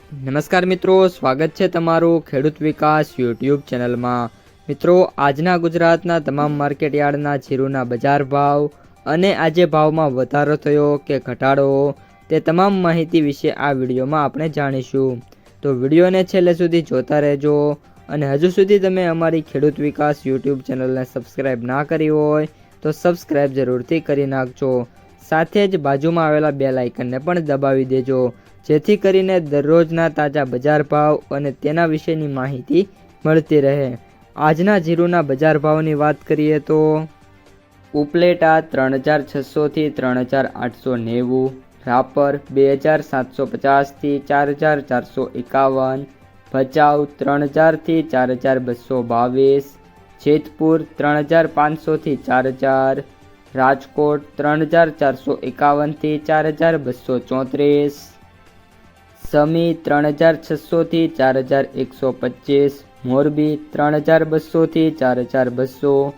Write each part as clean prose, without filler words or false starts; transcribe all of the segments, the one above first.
નમસ્કાર મિત્રો, સ્વાગત છે તમારું ખેડૂત વિકાસ યુટ્યુબ ચેનલમાં। મિત્રો, આજના ગુજરાતના તમામ માર્કેટયાર્ડના જીરુના બજાર ભાવ અને આજે ભાવમાં વધારો થયો કે ઘટાડો તે તમામ માહિતી વિશે આ વિડીયોમાં આપણે જાણીશું। તો વિડીયોને છેલ્લે સુધી જોતા રહેજો અને હજુ સુધી તમે અમારી ખેડૂત વિકાસ યુટ્યુબ ચેનલને સબસ્ક્રાઈબ ના કરી હોય તો સબસ્ક્રાઈબ જરૂરથી કરી નાખજો। સાથે જ બાજુમાં આવેલા બેલ આઇકનને પણ દબાવી દેજો, જેથી કરીને દરરોજના તાજા બજાર ભાવ અને તેના વિશેની માહિતી મળતી રહે। આજના જીરુના બજાર ભાવની વાત કરીએ તો ઉપલેટા 3600 થી 3890, રાપર 2750 થી 4451, ભચાઉ 3000 થી 4222, જેતપુર 3500 થી 4000, રાજકોટ 3451 થી 4234, સમી 3600 થી 4125, મોરબી 3200 થી 4200,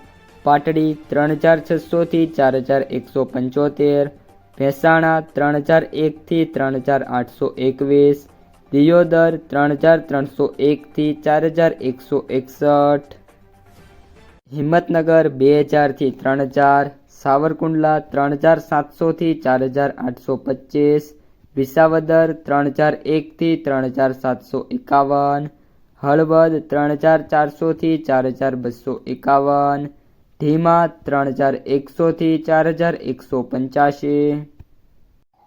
પાટડી 3600 થી 4175, મહેસાણા 3001 થી 3821, દિયોદર 3301 થી 4161, હિંમતનગર 2000 થી 3000, સાવરકુંડલા 3700 થી 4825, વિસાવદર 3001 થી 3751, હળવદ 3400 થી 4251, ઢીમા 3100 થી 4185,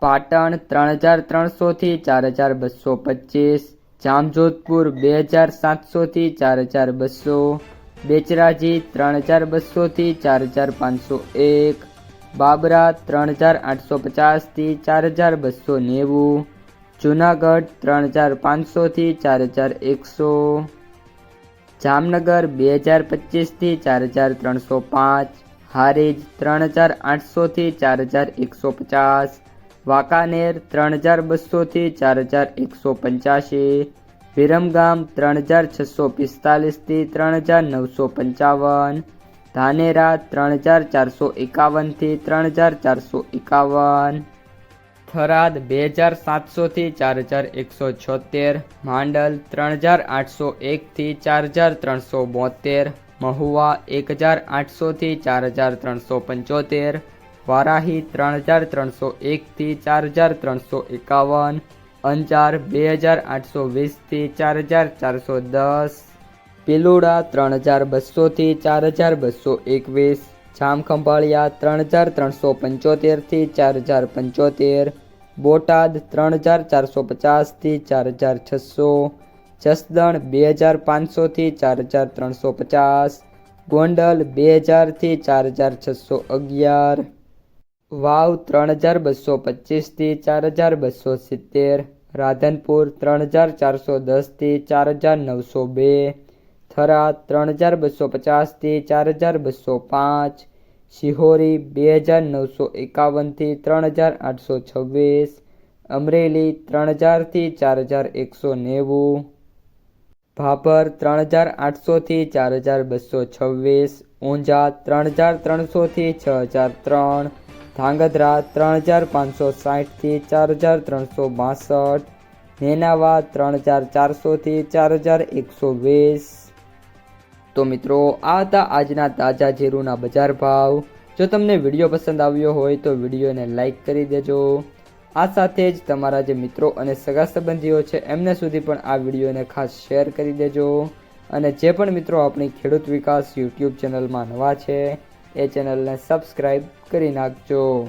પાટણ 3300 થી 4225, જામજોધપુર 2700 થી 4200, બેચરાજી 3200 થી 4501, બાબરા 3850 થી 4290, જૂનાગઢ 3500 થી 4100, જામનગર 2025 થી 4305, હારીજ 3800 થી 4150, વાંકાનેર 3200 થી 4185, વિરમગામ 3645 થી 3955, ધાનેરા 3451 થી 3451, થરાદ 2700 થી 4176, માંડલ 3801 થી 4372, મહુવા 1800 થી 4375, વારાહી 3301 થી 4351, અંજાર 2820 થી 4410, પિલુડા 3200 થી 4221, જામખંભાળિયા 3375 થી 4075, બોટાદ 3450 થી 4600, જસદણ 2500 થી 4350, ગોંડલ 2000 થી 4611, વાવ 3225 થી 4270, રાધનપુર 3410 થી 4902, થરા 3250 થી 4205, શિહોરી 2951 થી 3826, અમરેલી 3000 થી 4190, ભાભર 3800 થી 4226, ઊંઝા 3300 થી 6003, ધાંગધ્રા 3560 થી 4362, નેનાવા 3400 થી 4120। તો મિત્રો, આ હતા આજના તાજા જીરુના બજાર ભાવ। જો તમને વિડીયો પસંદ આવ્યો હોય તો વિડીયોને લાઈક કરી દેજો। આ સાથે જ તમારા જે મિત્રો અને સગા સંબંધીઓ છે એમને સુધી પણ આ વિડીયોને ખાસ શેર કરી દેજો। અને જે પણ મિત્રો આપણી ખેડૂત વિકાસ યુટ્યુબ ચેનલમાં નવા છે એ ચેનલને સબસ્ક્રાઈબ કરી નાખજો।